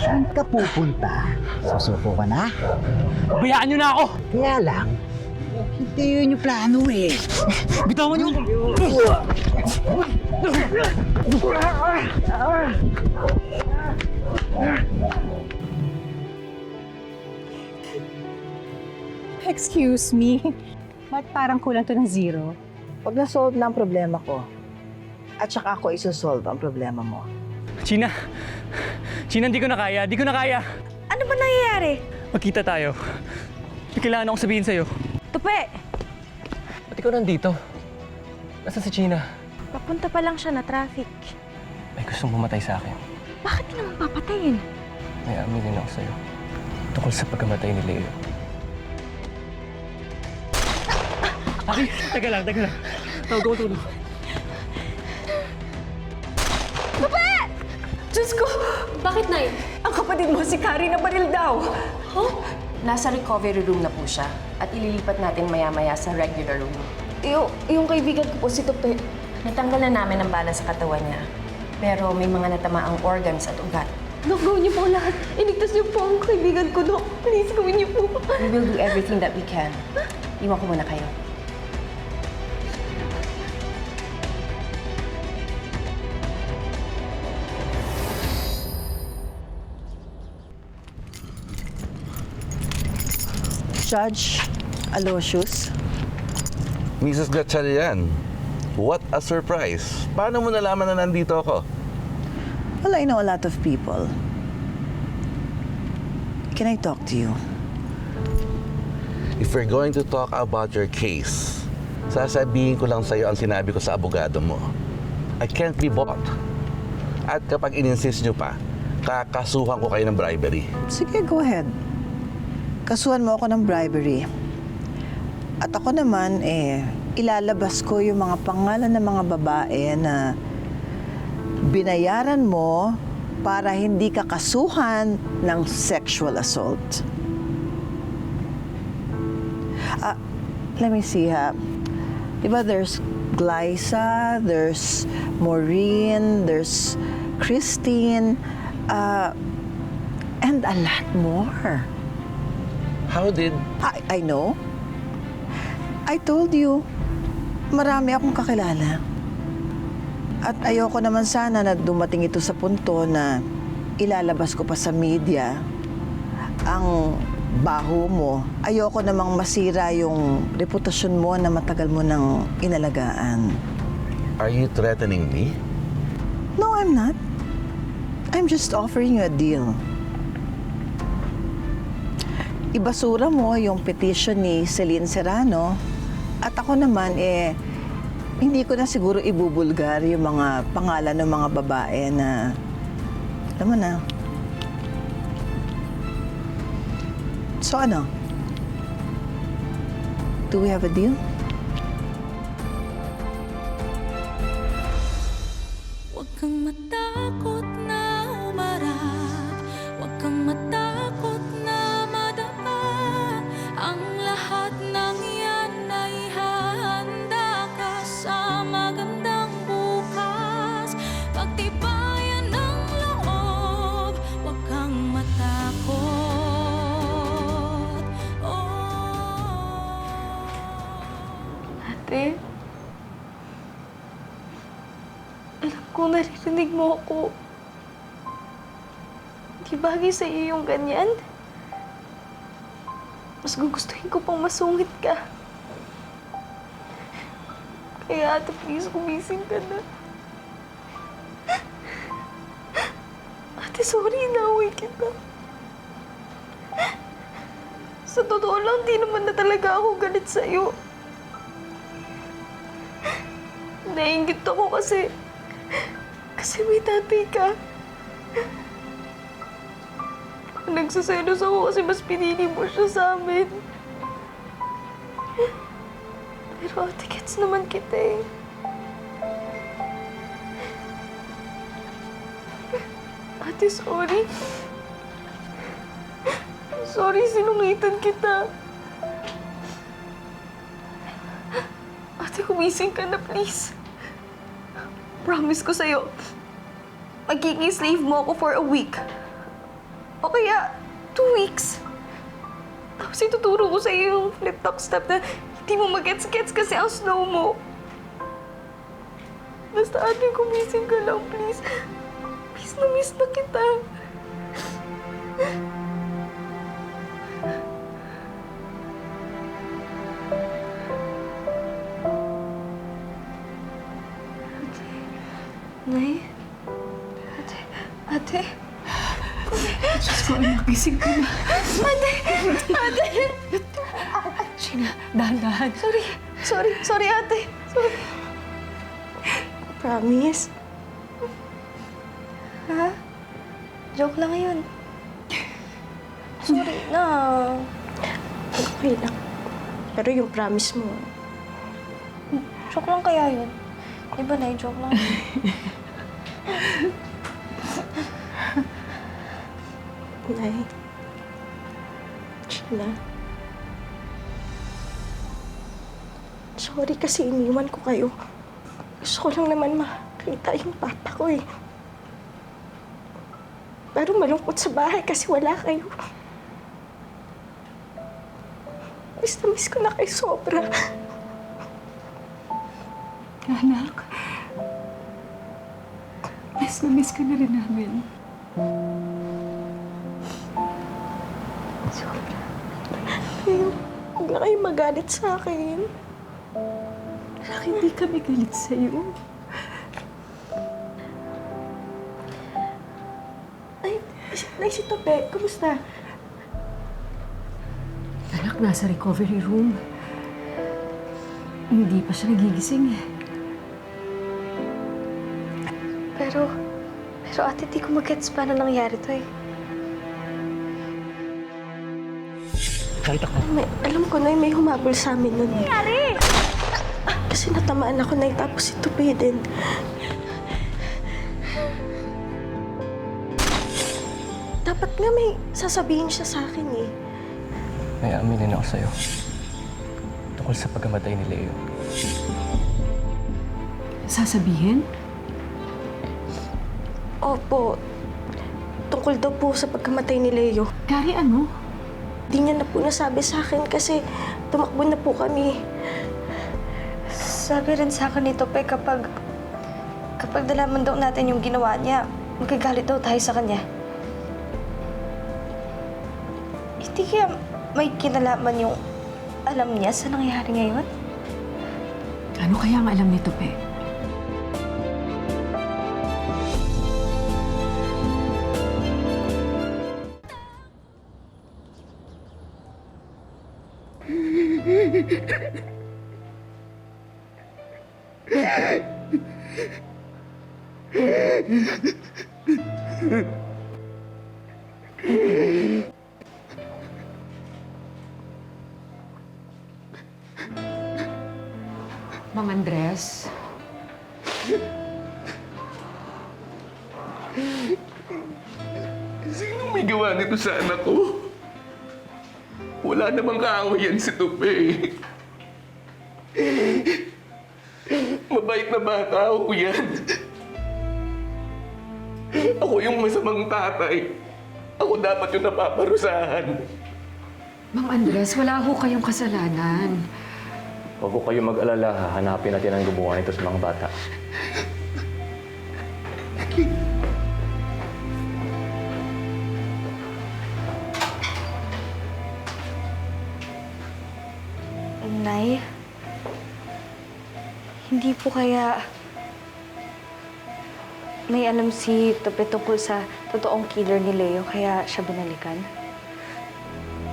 Saan ka pupunta? Susuko ka na? Bayaan niyo na ako! Kaya lang, hindi yun yung plano eh. Bitawan niyo! Excuse me. Ba't parang kulang to ng zero? Pag na-solve na ang problema ko, at saka ako isosolve ang problema mo. China! China, di ko na kaya! Di ko na kaya! Ano ba nangyayari? Magkita tayo. May kailangan akong sabihin sa'yo. Tupi! Ba't ikaw nandito? Nasaan si China? Papunta pa lang siya na traffic. May gustong pumatay sa akin. Bakit ka naman papatayin? May aminin ako sa'yo. Tungkol sa pagkamatay ni Leo. Aki, teka lang. Tawag ako tulong. Diyos ko! Bakit, Nay? Ang kapatid mo, si Carrie, na baril daw. Huh? Nasa recovery room na po siya at ililipat natin maya-maya sa regular room. Yung kaibigan ko po, si Tupi. Natanggal na namin ang bala sa katawan niya. Pero may mga natamaang organs at ugat. Dok, gawin niyo po ang lahat. Iligtas niyo po ang kaibigan ko, Dok. Please, gawin niyo po. We will do everything that we can. Iwan ko muna kayo. Judge Aloysius, Mrs. Gatchalian, what a surprise. Paano mo nalaman na nandito ako? well, I know a lot of people. Can I talk to you? If we're going to talk about your case, sasabihin ko lang sa'yo ang sinabi ko sa abogado mo. I can't be bought. At kapag in-insist nyo pa, kakasuhan ko kayo ng bribery. Sige, go ahead. Kasuhan mo ako ng bribery. At ako naman, ilalabas ko yung mga pangalan ng mga babae na binayaran mo para hindi ka kasuhan ng sexual assault. Let me see, ha. Diba there's Glyza, there's Maureen, there's Christine, and a lot more. How did... I know. I told you, marami akong kakilala. At ayoko naman sana na dumating ito sa punto na ilalabas ko pa sa media ang baho mo. Ayoko namang masira yung reputasyon mo na matagal mo nang inalagaan. Are you threatening me? No, I'm not. I'm just offering you a deal. Ibasura mo yung petition ni Celine Serrano at ako naman, hindi ko na siguro ibubulgar yung mga pangalan ng mga babae na, alam mo na. So ano? Do we have a deal? Huwag kang matakot na umarap, huwag kang matakot na madapa. Ang lahat ng yan ay hahanda ka sa magandang bukas. Pagtibayan ng loob, huwag kang matakot. Ate, alam ko naririnig mo ako. Di bagay sa iyo yung ganyan. Mas gugustuhin ko pang masungit ka. Kaya ate, please, gumising ka na. Ate, sorry, inaway kita. Sa totoo lang, di naman na talaga ako galit sa'yo. Naiingit ako kasi may tatay ka. Nagsaselos ako kasi mas pinili mo siya sa amin. Pero ate, gets naman kita eh. Ate, sorry. Sorry, sinungitan kita. Ate, kumising ka na, please. Promise ko sa'yo, magiging slave mo ako for a week. O kaya, 2 weeks. Tapos ituturo ko sa iyo yung flip-top step na hindi mo mag-gets-gets kasi ang slow mo. Basta ate, gumising ka lang, please. Miss na kita. Nay? Ate? Diyos ko, anak, gising ka na. Ate! Gina, dahan-dahan. Sorry, ate. Sorry. Promise? Ha? Joke lang yun. Sorry na. Okay lang. Pero yung promise mo, joke lang kaya yun. Diba na, joke lang. Nay. Gina. Sorry kasi iniwan ko kayo. Gusto ko lang naman makita yung papa ko eh. Pero malungkot sa bahay kasi wala kayo. Miss ko na kayo sobra. Anak, miss ka na rin namin. Sobra. Huwag na kayo magalit sa akin. Hindi kami galit sa'yo. Nay, si Tope, kumusta? Anak, nasa recovery room. Hindi pa siya nagigising eh. Pero ate, di ko mag-gets paano nangyari to eh. Kahit ako. Alam ko na may humabol sa amin nun. Nangyari? Kasi natamaan ako na tapos si Tope din. Dapat nga may sasabihin siya sa akin eh. May aminin ako sa'yo. Tungkol sa pagkamatay ni Leo. Sasabihin? Opo. Tungkol daw po sa pagkamatay ni Leo. Kari, ano? Di niya na po nasabi sa akin kasi tumakbo na po kami. Sabi rin sa akin ni Tope kapag nalaman daw natin yung ginawa niya, magagalit daw tayo sa kanya. Hindi kaya may kinalaman yung alam niya sa nangyayari ngayon? Ano kaya ang alam ni Tope? Mang Andres? Sino may gawa nito sa anak ko? Wala namang kaawayan si Tope. Mabait na bata ako yan. Ako yung masamang tatay. Ako dapat yung napaparusahan. Mang Andres, wala ho kayong kasalanan. Huwag ko kayo mag-alala, hahanapin natin ang gumawa nito sa mga bata. Nay, hindi po kaya may alam si Tope tungkol sa totoong killer ni Leo kaya siya binalikan?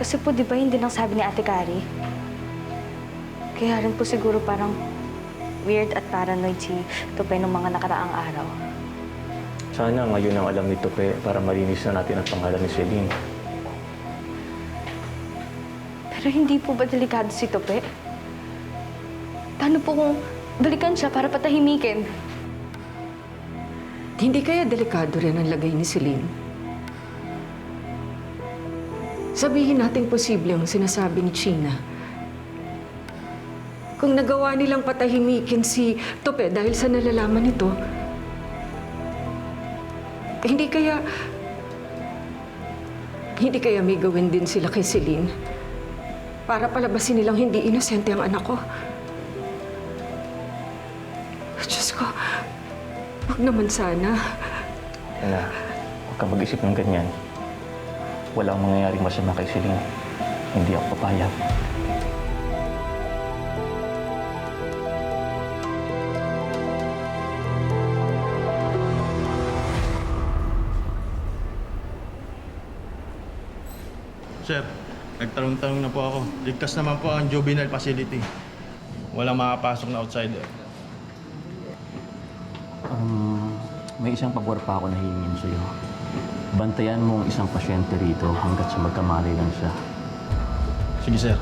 Kasi po, di ba yun din ang sabi ni Ate Kari? Kaya rin po siguro parang weird at paranoid si Tope nung mga nakaraang araw. Sana ngayon ang alam ni Tope para malinis na natin ang pangalan ni Celine. Pero hindi po ba delikado si Tope? Paano po kung balikan siya para patahimikin? Hindi kaya delikado rin ang lagay ni Celine? Sabihin natin posible ang sinasabi ni China. Kung nagawa nilang patahimikin si Tope dahil sa nalalaman nito, hindi kaya Hindi kaya may gawin din sila kay Celine para palabasin nilang hindi inosente ang anak ko. Diyos ko, wag naman sana. Ella, huwag ka mag-isip ng ganyan. Walang mangyayaring masama kay Celine. Hindi ako papayag. Sir, nagtanong-tanong na po ako. Ligtas naman po ang juvenile facility. Walang makapasok na outsider. May isang pabor pa ako na hihingin sa'yo. Bantayan mo ang isang pasyente rito hanggat sa magkamali lang siya. Sige, sir.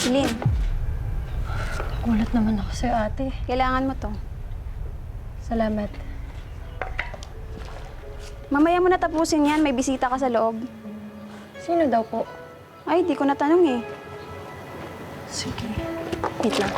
Celine, Gulat naman ako sa'yo, ate. kailangan mo to. Salamat. Mamaya mo na tapusin yan, may bisita ka sa loob. Sino daw po? Ay, di ko natanong eh. Sige. Wait lang.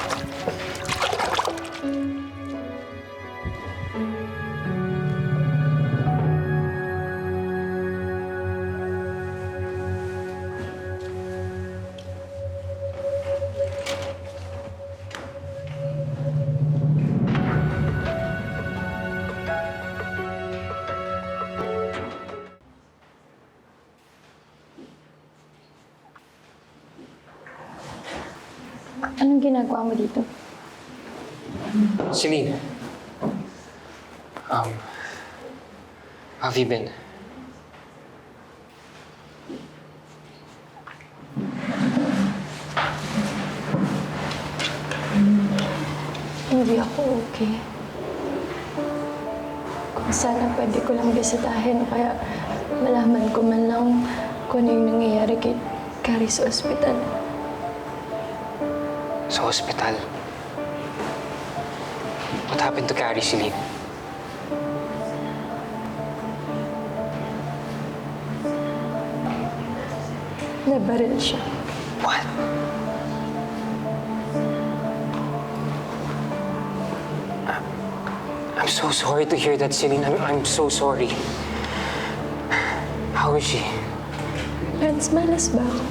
Anong ginagawa mo dito? Celine, have you been? Hindi ako okay. Kung sana pwede ko lang bisitahin o kaya malaman ko man lang kung ano yung nangyayari kay Carrie sa ospital. Sa hospital? What happened to Carrie, Celine? Nabaril siya. What? I'm so sorry to hear that, Celine. I'm so sorry. How is she? Lance, malas ba ako?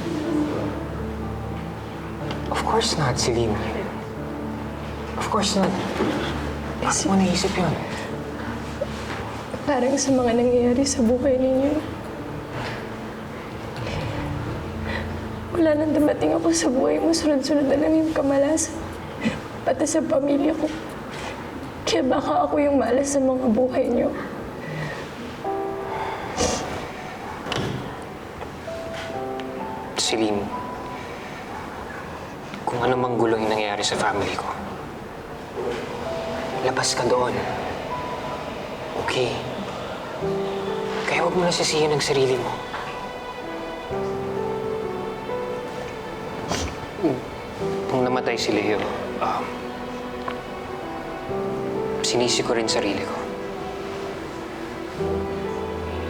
Of course not, Celine. Of course not. Bakit mo naisip yun? Parang sa mga nangyayari sa buhay ninyo. Wala nang dumating ako sa buhay mo, sunod-sunod na lang yung kamalasan. Pati sa pamilya ko. Kaya baka ako yung malas sa mga buhay niyo. Celine, kung ano mang gulo yung nangyayari sa family ko, labas ka doon. Okay? Kaya huwag mo nasisihin ang sarili mo. Nung namatay si Leo, sinisi ko rin sarili ko.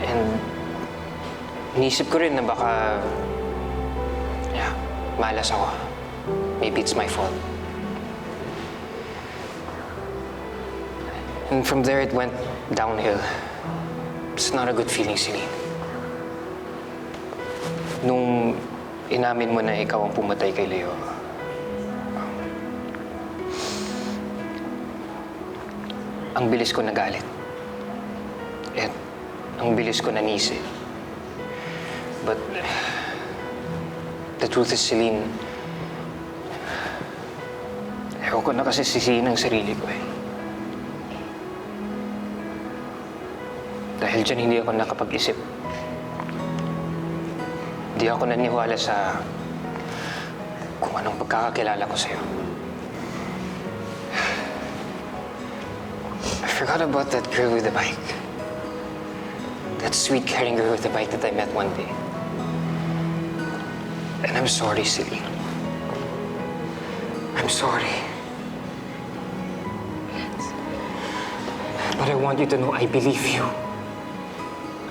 And inisip ko rin na baka malas ako. Maybe it's my fault. And from there, it went downhill. It's not a good feeling, Celine. Nung inamin mo na ikaw ang pumatay kay Leo, ang bilis ko nagalit. At ang bilis ko nanisi. But The truth is, Celine, ayoko na kasi sisihin ang sarili ko eh. Dahil dyan hindi ako nakapag-isip. Hindi ako naniwala sa kung anong pagkakakilala ko sa'yo. I forgot about that girl with the bike. That sweet, caring girl with the bike that I met one day. And I'm sorry, Celine. I'm sorry. But I want you to know I believe you.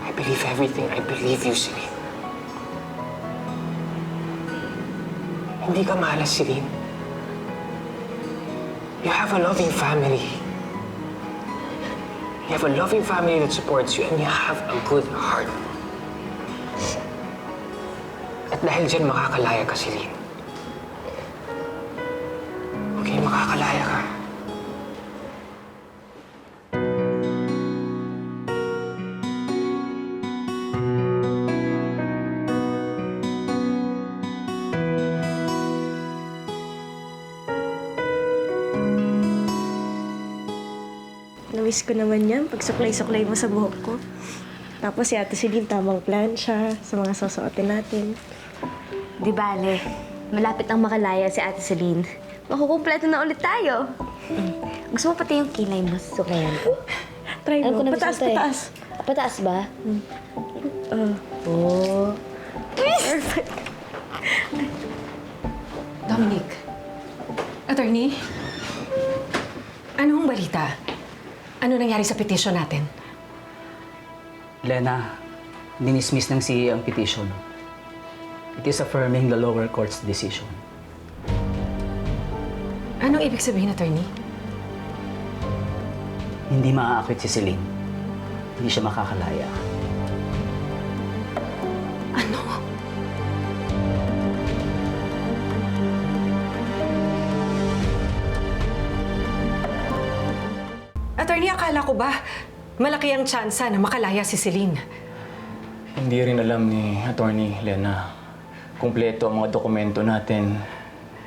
I believe everything. I believe you, Celine. Hindi ka malas, Celine. You have a loving family. You have a loving family that supports you, and you have a good heart. At dahil dyan, makakalaya ka, Celine. Okay, makakalaya ka. Na-miss ko naman yan pag suklay-suklay mo sa buhok ko. Tapos si Ate Celine, tamang plan siya sa mga susuotin natin. Di bale, malapit ang makalaya si Ate Celine. Makukumpleto na ulit tayo. Gusto mo pati yung kilay mo, suklayan ko? Try Alam mo. ko na Pataas, gusto to eh. pataas. Pataas ba? Oh. Perfect. Dominic. Attorney. Anong balita? Ano nangyari sa petition natin? Lena, dinismiss ng CA ang petition. It is affirming the lower court's decision. Anong ibig sabihin, attorney? Hindi maaakit si Celine. Hindi siya makakalaya. Ano? Attorney, akala ko ba malaki ang tsansa na makalaya si Celine? Hindi rin alam ni Attorney Lena. Kumpleto ang mga dokumento natin.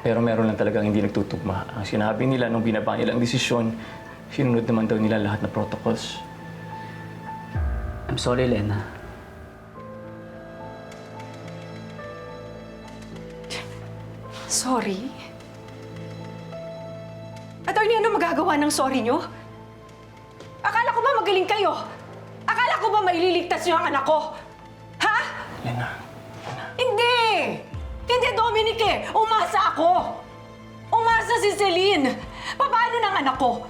Pero meron lang talagang hindi nagtutugma. Ang sinabi nila nung binaba nila ang desisyon, sinunod naman daw nila lahat na protocols. I'm sorry, Lena. Sorry? Attorney, ano magagawa ng sorry nyo? Akala ko ba magaling kayo? Akala ko ba maililigtas nyo ang anak ko? Ha? Lena. Hindi! Hindi, Dominic eh! Umasa ako! Umasa si Celine! Paano ng anak ko?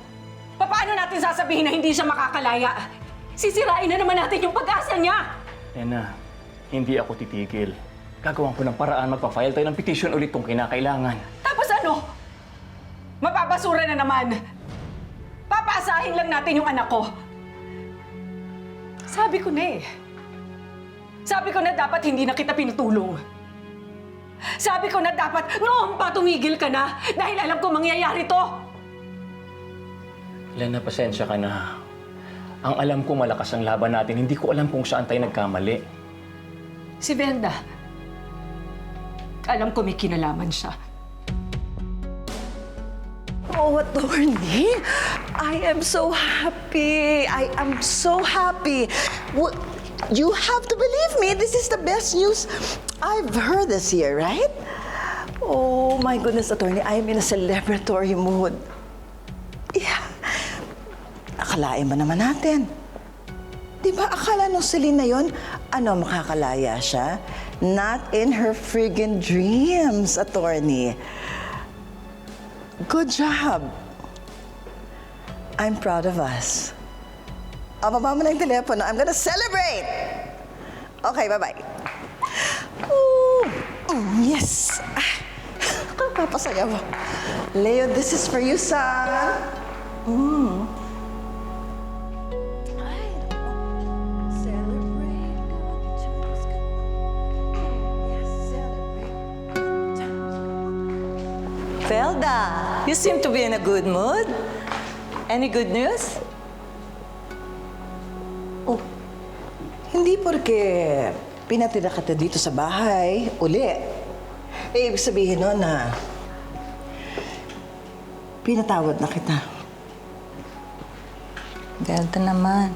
Paano natin sasabihin na hindi siya makakalaya? Sisirain na naman natin yung pag-asa niya! Lena, hindi ako titigil. Gagawan ko ng paraan, magpa-file tayo ng petition ulit kung kinakailangan. Tapos ano? Mapapasura na naman! Papasahin lang natin yung anak ko! Sabi ko na eh. Sabi ko na dapat hindi na kita pinutulong. Sabi ko na dapat noon pa tumigil ka na dahil alam ko mangyayari to. Lena, pasensya ka na. Ang alam ko malakas ang laban natin, hindi ko alam kung saan tayo nagkamali. Si Velda, alam ko may kinalaman siya. Oh, attorney, I am so happy. I am so happy. You have to believe me. This is the best news I've heard this year, right? Oh, my goodness, attorney, I am in a celebratory mood. Yeah. Akalain ba naman natin? Di ba akala nung Celine na yun, makakalaya siya? Not in her friggin' dreams, attorney. Good job. I'm proud of us. Baba mo na yung telepono. I'm gonna celebrate! Okay, bye-bye. Ooh, yes. Kakapasaya mo. Leo, this is for you, son. Velda, you seem to be in a good mood. Any good news? Oh, hindi porque pinatira ka dito sa bahay, uli. Ibig sabihin nun na pinatawad na kita. Delta naman.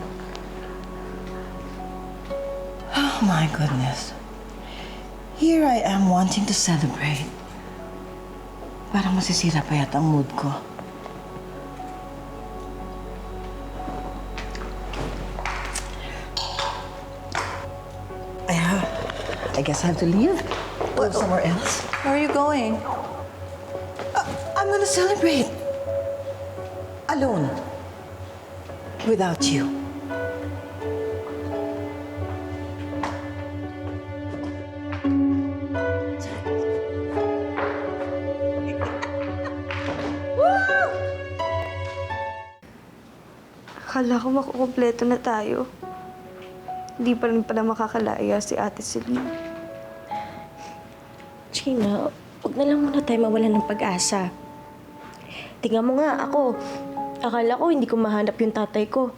Oh my goodness. Here I am wanting to celebrate. Parang masisira pa yata ang mood ko. I guess I have to leave. Go somewhere else. Where are you going? I'm gonna celebrate. Alone. Without you. Akala ko makukumpleto na tayo. Hindi pa rin pala makakalaya si Ate Celine. Gina, huwag na lang muna tayo mawalan ng pag-asa. Tingnan mo nga, ako. Akala ko hindi ko mahanap yung tatay ko.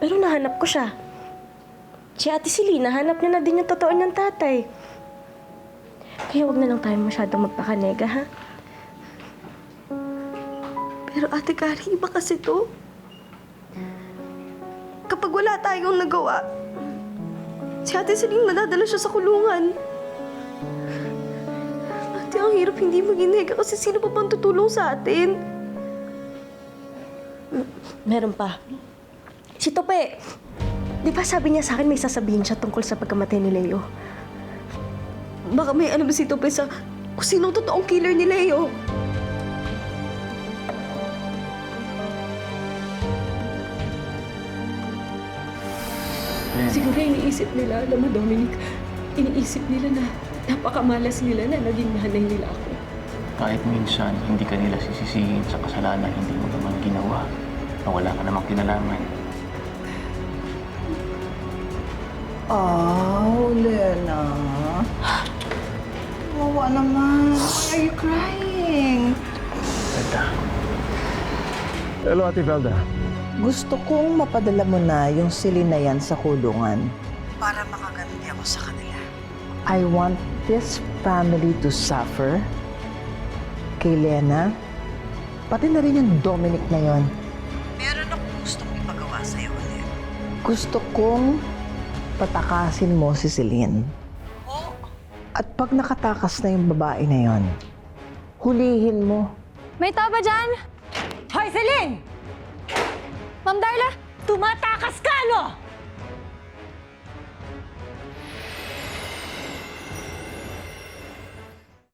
Pero nahanap ko siya. Si Ate Celine, nahanap niya na din yung totoo niyang tatay. Kaya huwag na lang tayo masyadong magpakanega, ha? Pero Ate Kari, iba kasi to. Kapag wala tayong nagawa, si Ate Celine madadala siya sa kulungan. Ate, ang hirap hindi maginega kasi sino pa bang tutulong sa atin? Meron pa. Si Tope. Di ba sabi niya sa akin may sasabihin siya tungkol sa pagkamatay ni Leo? Baka may alam si Tope sa kung sino ang totoong killer ni Leo. Siguro iniisip nila, alam mo Dominic, iniisip nila na napakamalas nila na naging nanay nila ako. Kahit minsan, hindi ka nila sisisihin sa kasalanan hindi mo naman ginawa na wala ka namang kinalaman. Oh, Lena. Wawa naman. Why are you crying? Velda. Hello, Ate Velda. Gusto kong mapadala mo na yung Celine na yan sa kulungan para makaganti ako sa kanila. I want this family to suffer. Kay Lena, pati na rin yung Dominic na yon. Meron akong gustong ipagawa sa'yo ulit. Gusto kong patakasin mo si Celine. At pag nakatakas na yung babae na yon, hulihin mo. May tao ba dyan? Hoy, Celine! Ma'am Darla, tumatakas ka, no?